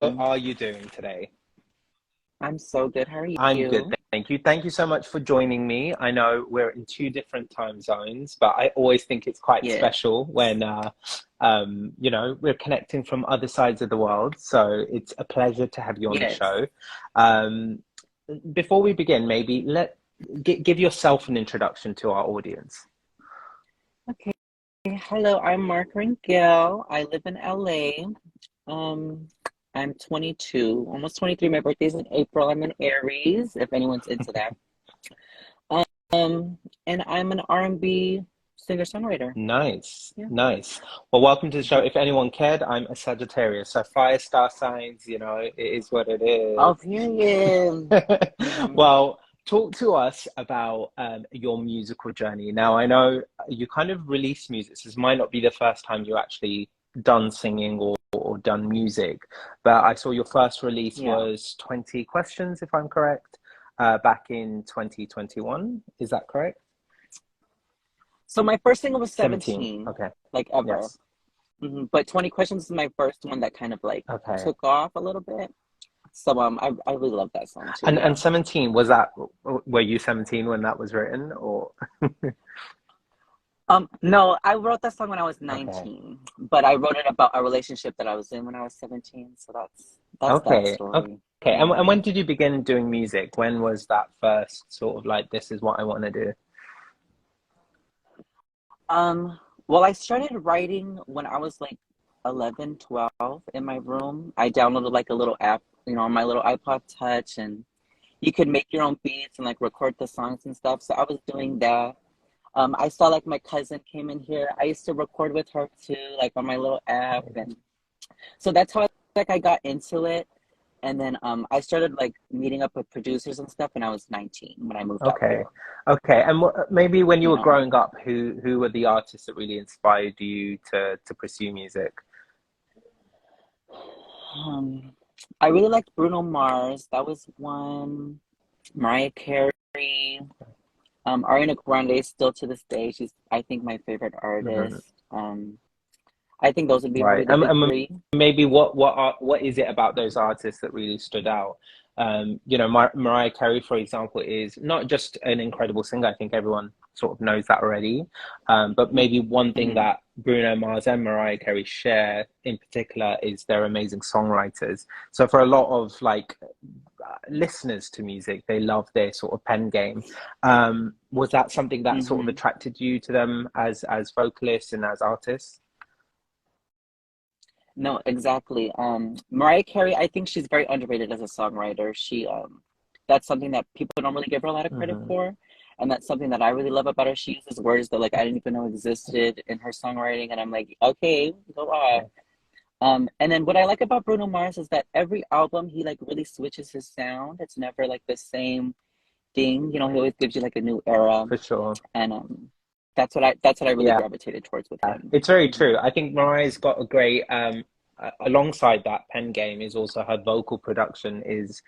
are you doing today? I'm so good. How are I'm good, you? thank you. Thank you so much for joining me. I know we're in two different time zones, but I always think it's quite Yes. special when, we're connecting from other sides of the world. So it's a pleasure to have you on the Yes. show. Um, Before we begin, maybe give yourself an introduction to our audience. Okay. Hello, I'm Marc Rangel. I live in LA. Um, I'm 22, almost 23. My birthday's in April. I'm an Aries, if anyone's into that. And I'm an R&B singer-songwriter. Nice, Yeah. nice. Well, welcome to the show. If anyone cared, I'm a Sagittarius. So fire star signs, it is what it Oh, is. period. Mm-hmm. Well, talk to us about your musical journey. Now, I know you kind of release music. So this might not be the first time you actually done singing or done music, but I saw your first release Yeah. was 20 Questions, if I'm correct, back in 2021. Is that correct? So my first single was 17. 17, Okay. like ever. Yes. But 20 Questions is my first one that kind of like Okay. took off a little bit. So I really love that song too. And Yeah. 17, was that, were you 17 when that was written or? No, I wrote that song when I was Okay. 19, but I wrote it about a relationship that I was in when I was 17. So that's that Okay. Okay. story. And Yeah. when did you begin doing music? When was that first sort of like, this is what I want to do? Um, well, I started writing when I was like 11, 12 in my room. I downloaded like a little app, on my little iPod Touch, and you could make your own beats and like record the songs and stuff. So I was doing that. I saw like my cousin came in here. I used to record with her too, like on my little app, and so that's how I got into it. And then I started like meeting up with producers and stuff when I was 19 when I moved out Okay. here. Okay. And maybe when you were Yeah. growing up, who were the artists that really inspired you to pursue music? Um, I really liked Bruno Mars. That was one. Mariah Carey. Ariana Grande still to this day. She's I think my favorite Hmm. artist. I think those would be Right. probably the big And three. maybe what is it about those artists that really stood out? Mariah Carey, for example, is not just an incredible singer. I think everyone sort of knows that already. But maybe one thing Mm-hmm. that Bruno Mars and Mariah Carey share in particular is they're amazing songwriters. So for a lot of like listeners to music, they love their sort of pen game. Was that something that sort of Mm-hmm. attracted you to them as vocalists and as artists? No, exactly. Mariah Carey, I think she's very underrated as a songwriter. That's something that people don't really give her a lot of credit Hmm. for, and that's something that I really love about her. She uses words that like I didn't even know existed in her songwriting, and I'm like, okay, go off. And then what I like about Bruno Mars is that every album he like really switches his sound. It's never like the same thing. He always gives you like a new era, For sure. and that's what I really Yeah, gravitated towards with him. it's very Hmm. true. I think Mariah's got a great alongside that pen game is also her vocal production is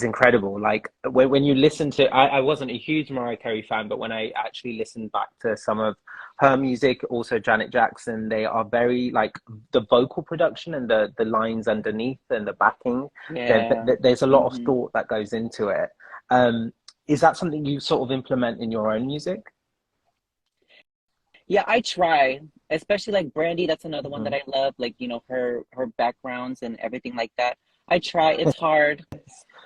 incredible. Like when you listen to I wasn't a huge Mariah Carey fan, but when I actually listened back to some of her music, also Janet Jackson, they are very like the vocal production and the lines underneath and the backing. Yeah. There's a lot of Hmm. thought that goes into it. Um, is that something you sort of implement in your own music? Yeah, I try, especially like Brandy. That's another one that Mhm. I love. Like, her backgrounds and everything like that. I try. It's hard,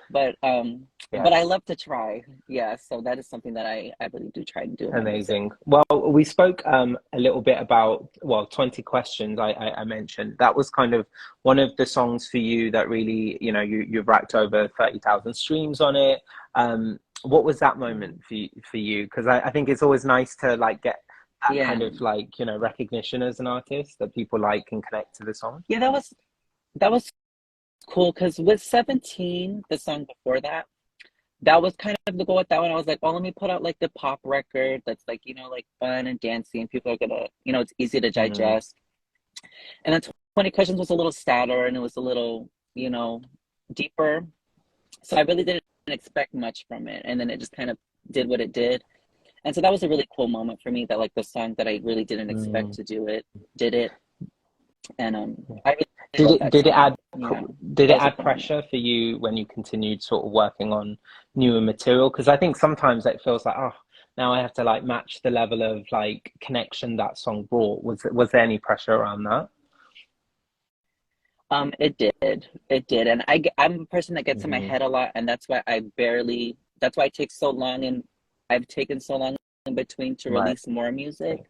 but I Yes. love to try. Yeah, so that is something that I really do try to do in my music. Amazing. Well, we spoke a little bit about, well, 20 questions I mentioned. That was kind of one of the songs for you that really, you've racked over 30,000 streams on it. What was that moment Mhm. for you? Because I think it's always nice to like get that Yeah. kind of like, recognition as an artist that people like and connect to the song. Yeah, that was cool because with 17, the song before that was kind of the goal with that one. I was like, oh, let me put out like the pop record that's like, like fun and dancey and people are gonna, it's easy to Mm, digest. And then 20 Questions was a little sadder and it was a little, deeper. So I really didn't expect much from it. And then it just kind of did what it did. And so that was a really cool moment for me that like the song that I really didn't expect mm. to do it did it. And I really Did love it that did it song. add Yeah, did that it was a add cool moment. pressure for you when you continued sort of working on newer material? Because I think sometimes it feels like, oh, now I have to like match the level of like connection that song brought. Was there any pressure around that? It did, and I'm a person that gets in my Hmm. head a lot, and that's why it takes so long, and I've taken so long in between to Right. release more music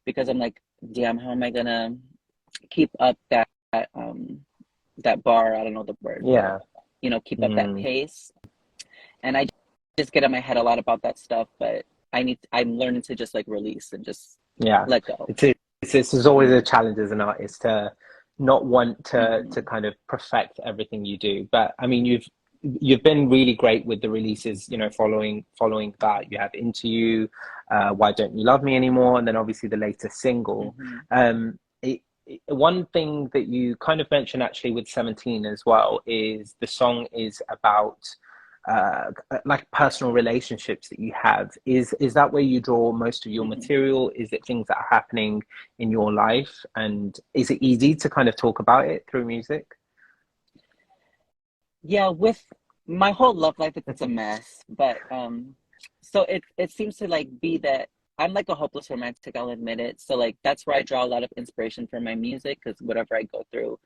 because I'm like, damn, how am I gonna keep up that bar? I don't know the word, but Yeah. keep up that Mm. pace. And I just get in my head a lot about that stuff, but I'm learning to just like release and just Yeah. let go. It's always a Hmm. challenge as an artist to not want to Hmm. kind of perfect everything you do. But I mean, you've been really great with the releases, following that. You have Into You, Why Don't You Love Me Anymore, and then obviously the latest single. Hmm. One thing that you kind of mentioned actually with 17 as well is the song is about like personal relationships that you have. Is that where you draw most of your Hmm. material? Is it things that are happening in your life, and is it easy to kind of talk about it through music? Yeah, with my whole love life, it's a mess. But so it seems to like be that I'm like a hopeless romantic, I'll admit it. So like that's where I draw a lot of inspiration for my music because whatever I go through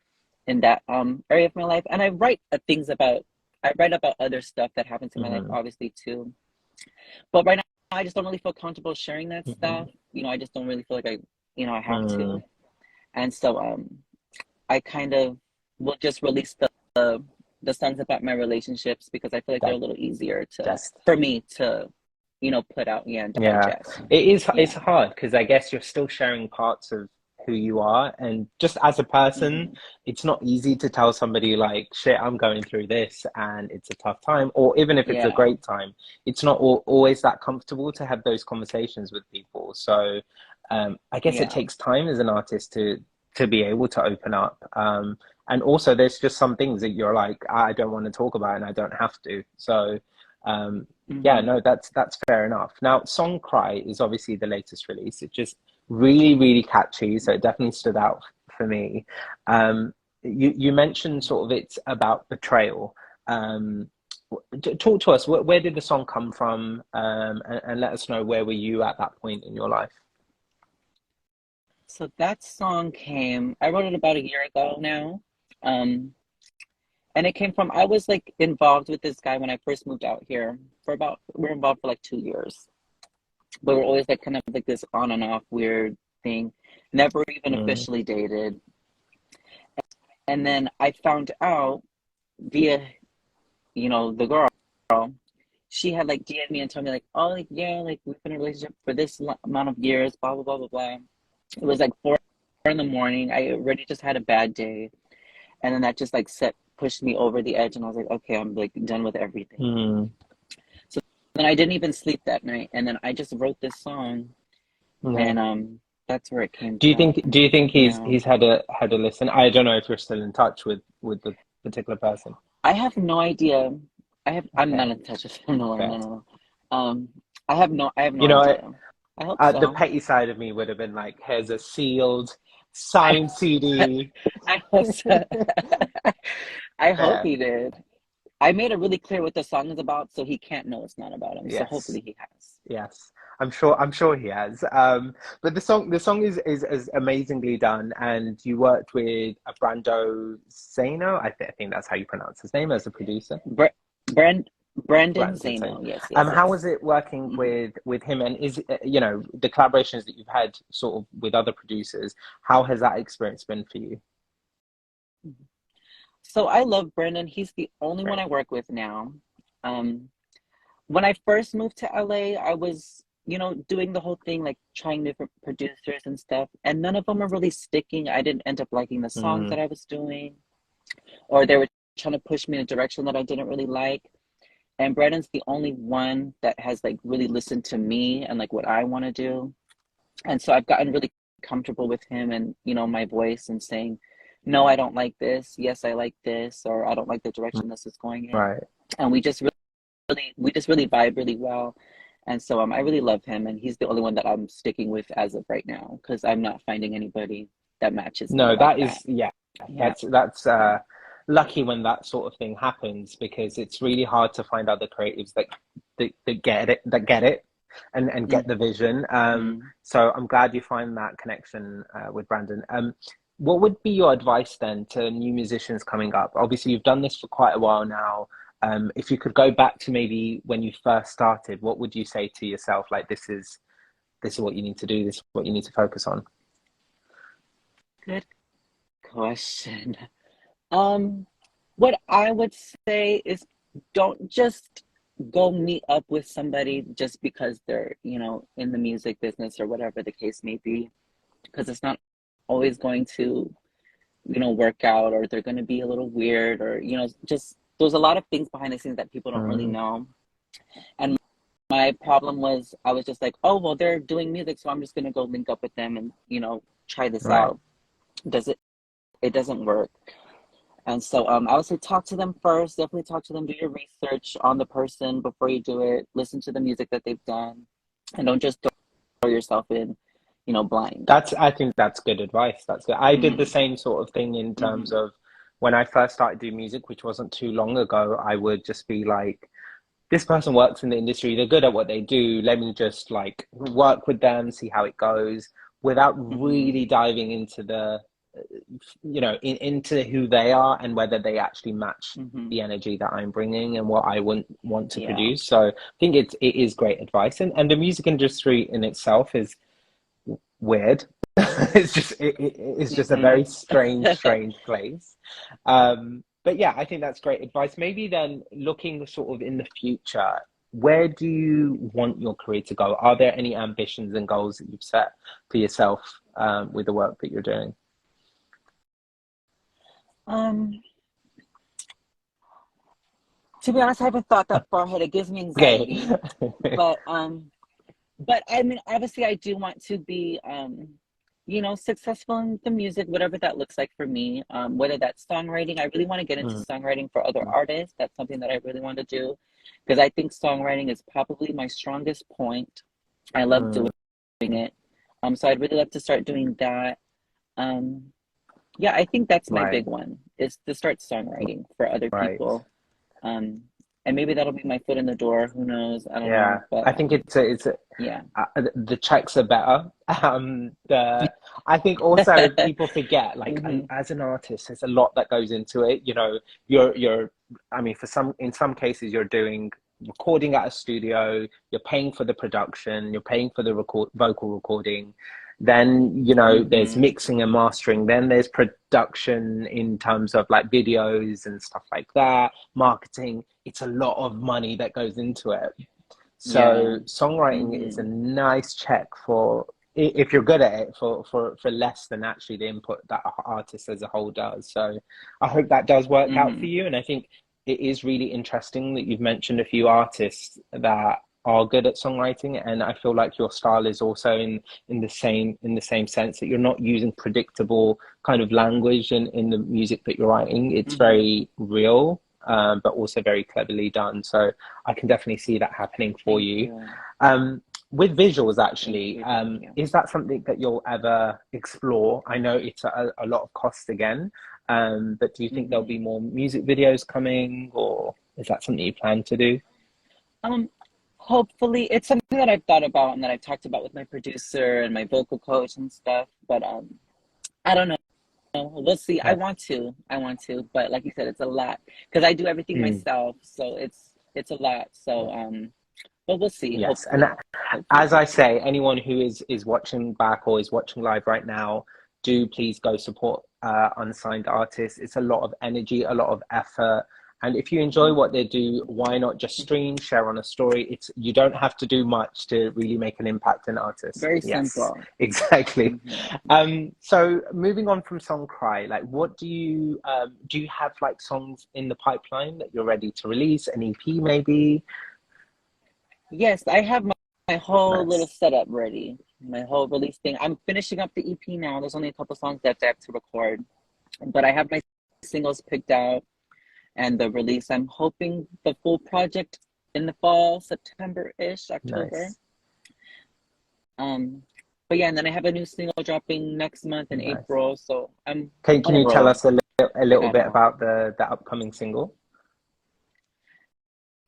in that area of my life, and I write about other stuff that happens in my life, Hmm. obviously too. But right now, I just don't really feel comfortable sharing that stuff. Hmm. I just don't really feel like I have Hmm. to. And so I kind of will just release the songs about my relationships because I feel like they're a That little easier to that's for me to put out, yeah, and Yeah, digest. it's Yeah. hard because I guess you're still sharing parts of who you are, and just as a person, Hmm. it's not easy to tell somebody like, shit, I'm going through this and it's a tough time, or even if it's a Yeah. great time, it's not always that comfortable to have those conversations with people. So, I guess it Yeah. takes time as an artist to be able to open up. And also, there's just some things that you're like, I don't want to talk about, and I don't have to. So. Um, yeah, Hmm. no, that's fair enough. Now, Song Cry is obviously the latest release. It's just really, really catchy, so it definitely stood out for me. Um, you mentioned sort of it's about betrayal. Um, Talk to us. Where did the song come from? And let us know where were you at that point in your life. So that song I wrote it about a year ago now. Um, and it came from I was like involved with this guy when I first moved out here we were involved for like 2 years. But we're always like kind of like this on and off weird thing. Never even Mm, officially dated. And then I found out via, the girl, she had like DM'd me and told me like, oh, like yeah, like we've been in a relationship for this amount of years, blah blah blah blah blah. It was like 4 in the morning. I already just had a bad day, and then that just like set pushed me over the edge, and I was like, okay, I'm like done with everything. mm, So then I didn't even sleep that night, and then I just wrote this song, yeah. and that's where it came Do you think from. he's had a listen? I don't know if you're still in touch with the particular person. I have no idea. I'm not Okay, in touch with him. No, no, fair. no, no. I have no You know, idea. I hope the so. petty side of me would have been like, here's a sealed, I signed CD. I hope so. I hope Fair. he did. I made it really clear what the song is about, so he can't know it's not about him. So Yes. hopefully he has. Yes. I'm sure he has. But the song is amazingly done, and you worked with a Brando Zeno. I think that's how you pronounce his name as a producer. Br Brand Brandon Brandon Zeno. Zano. Yes, yes, How yes. was it working Hmm. with him? And is the collaborations that you've had sort of with other producers? How has that experience been for you? So I love Brandon. He's the only one Great. I work with now. Um, when I first moved to LA, I was, doing the whole thing, like trying different producers and stuff, and none of them are really sticking. I didn't end up liking the songs Mm, that I was doing, or they were trying to push me in a direction that I didn't really like. And Brandon's the only one that has like really listened to me and like what I want to do. And so I've gotten really comfortable with him and, my voice and saying, no, I don't like this. Yes, I like this, or I don't like the direction this is going in. right. And we just really vibe really well. And so I really love him, and he's the only one that I'm sticking with as of right now because I'm not finding anybody. that matches me No, like that that. is, yeah, Yeah. that's lucky when that sort of thing happens, because it's really hard to find other creatives that get it and get the vision. Mm-hmm. So I'm glad you find that connection with Brandon. What would be your advice then to new musicians coming up? Obviously, you've done this for quite a while now. If you could go back to maybe when you first started, what would you say to yourself? Like, this is what you need to do. This is what you need to focus on. Good question. Um, what I would say is don't just go meet up with somebody just because they're, in the music business or whatever the case may be, because it's not always going to, work out, or they're going to be a little weird, or, just there's a lot of things behind the scenes that people don't really Mm, know. And my problem was I was just like, oh, well, they're doing music, so I'm just going to go link up with them and, try this right. out. Does it doesn't work. And so I would say talk to them first. Definitely talk to them. Do your research on the person before you do it. Listen to the music that they've done, and don't just throw yourself in, blind. I think that's good advice. That's good. I did the Mm-hmm. same sort of thing in terms Mm-hmm. of when I first started doing music, which wasn't too long ago. I would just be like, this person works in the industry, they're good at what they do. Let me just like work with them, see how it goes, without Mm-hmm. really diving into into who they are and whether they actually match Mm-hmm. the energy that I'm bringing and what I want to Yeah. produce. So I think it is great advice, and the music industry in itself is weird. It's just a Mm-hmm. very strange place. But yeah, I think that's great advice. Maybe then looking sort of in the future, where do you want your career to go? Are there any ambitions and goals that you've set for yourself with the work that you're doing? um, to be honest, I haven't thought that far ahead. It gives me Okay. anxiety. But I mean, obviously I do want to be successful in the music, whatever that looks like for me. Whether that's songwriting, I really want to get into Mm, songwriting for other artists. That's something that I really want to do, because I think songwriting is probably my strongest point. I love doing mm, it. So I'd really love to start doing that. Um, yeah, I think that's my right, big one, is to start songwriting for other right. people. Um, and maybe that'll be my foot in the door. Who knows? I don't Yeah, know. But I think yeah. the checks are better. The I think also people forget, like, Hmm. as an artist, there's a lot that goes into it. You're I mean, in some cases, you're doing recording at a studio. You're paying for the production. You're paying for the vocal recording. Then, there's Hmm. mixing and mastering. Then there's production in terms of like videos and stuff like that, marketing. It's a lot of money that goes into it. Yeah. So songwriting is a Hmm. nice check for, if you're good at it, for less than actually the input that a artist as a whole does. So I hope that does work out for Hmm. you. And I think it is really interesting that you've mentioned a few artists that are good at songwriting, and I feel like your style is also in the same sense that you're not using predictable kind of language in the music that you're writing. It's Hmm. very real, but also very cleverly done. So I can definitely see that happening for Thank you. you. With visuals, Thank actually, you. Thank you. is that something that you'll ever explore? I know it's a lot of cost again, but do you think there'll Hmm. be more music videos coming, or is that something you plan to do? Um, Hopefully it's something that I've thought about and that I've talked about with my producer and my vocal coach and stuff. But I don't know. We'll see. I Yeah. want to. I want to, but like you said, it's a lot because I do everything Mm. myself, so it's a lot. So but we'll see. Yes, and Hopefully, hopefully as we'll I see. say, anyone who is watching back or is watching live right now, do please go support unsigned artists. It's a lot of energy, a lot of effort, and if you enjoy what they do, why not just stream, share on a story? You don't have to do much to really make an impact in artists. Very Yes, simple. exactly. Hmm. So moving on from Song Cry, like, what do you have like songs in the pipeline that you're ready to release? An EP maybe? Yes, I have my whole little Nice. setup ready, my whole release thing. I'm finishing up the EP now. There's only a couple songs that I have to record, but I have my singles picked out and the release. I'm hoping the full project in the fall, September-ish, October. Nice. Um, but yeah, and then I have a new single dropping next month in Nice. April. So I'm Can on a you tell roll us a right little now. bit about the upcoming single?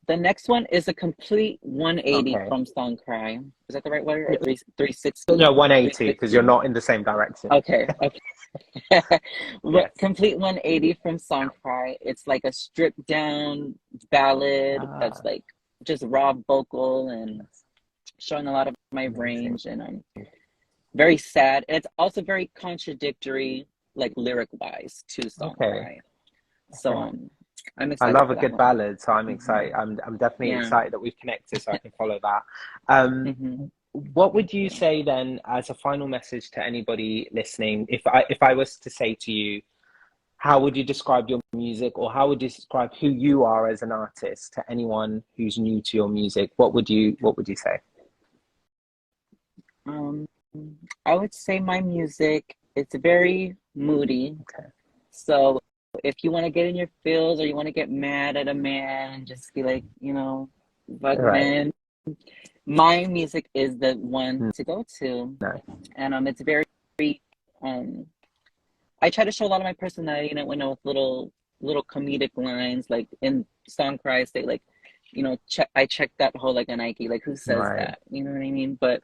The next one is a complete 180 Okay. from Song Cry. Is that the right word? Or 360? No, 180 because you're 360? not in the same direction. Okay, okay. Yes. Complete 180 from Song Cry. It's like a stripped down ballad that's Ah, like just raw vocal and yes. showing a lot of my Amazing. range, and very sad. And it's also very contradictory, like lyric wise, to Song Okay. Cry. So Okay. I'm I excited love for a that good one. ballad, so I'm Hmm. excited. I'm definitely Yeah. excited that we've connected, so I can follow that. Um, Hmm. what Thank would you you. say then, as a final message to anybody listening? If I was to say to you, how would you describe your music, or how would you describe who you are as an artist to anyone who's new to your music? What would you say? Um, I would say my music, it's very moody. Okay. So if you want to get in your feels or you want to get mad at a man and just be like, fuck Right. men, my music is the one to go to. No. And it's very, um, I try to show a lot of my personality, with little comedic lines, like in Song Cry, I say like, I check that whole like a Nike, like who says Right. that? You know what I mean? But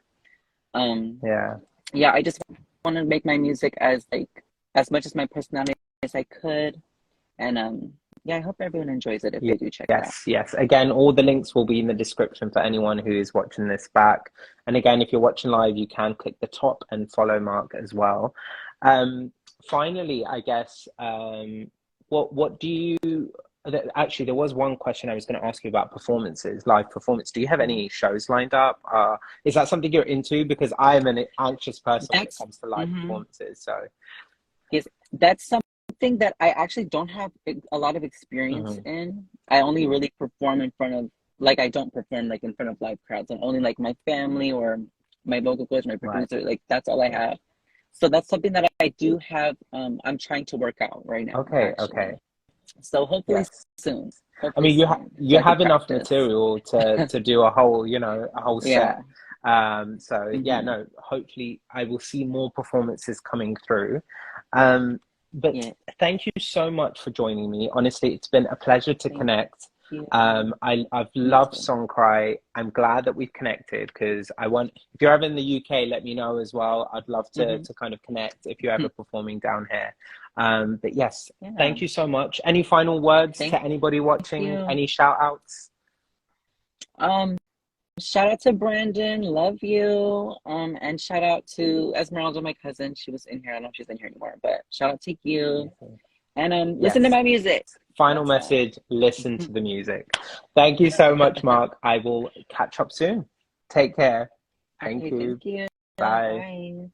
um, Yeah. yeah, I just want to make my music as like as much as my personality as I could, and yeah, I hope everyone enjoys it if Yeah. they do check it out. Yes, yes. Again, all the links will be in the description for anyone who is watching this back. And again, if you're watching live, you can click the top and follow Mark as well. Um, Finally, I guess, what do you actually, there was one question I was going to ask you about performances, live performance. Do you have Mhm. any shows lined up? Is that something you're into? Because I'm an anxious person when it That's comes to live mhm. performances. So, Yes, that's something that I actually don't have a lot of experience mhm. in. I only really perform in front of, like, I don't perform like in front of live crowds, and only like my family or my vocal coach, my Right. producer, like that's all I have. So that's something that I do have. I'm trying to work out right now, Okay, actually. okay. So hopefully Yes. soon, I hopefully mean, soon, so you I could have enough practice. material to do a whole, a whole Yeah. set. So yeah, Hmm. no, hopefully I will see more performances coming through. Um, but Yeah. thank you so much for joining me. Honestly, it's been a pleasure to Thank connect. you. I've Me loved too. Songcry. I'm glad that we've connected because I want, if you're ever in the UK, let me know as well. I'd love to Hmm. to kind of connect if you're ever performing down here. But yes, Yeah. thank you so much. Any final words Thank to anybody watching? you. Any shout outs? Um, Shout out to Brandon, love you. And shout out to Esmeralda, my cousin. She was in here. I don't know if she's in here anymore, but shout out to you. Amazing. And listen to Yes. my music. Final That's all. message, listen to the music. Thank you so much, Mark. I will catch up soon. Take care. Thank Okay, you. thank you. Bye. Bye.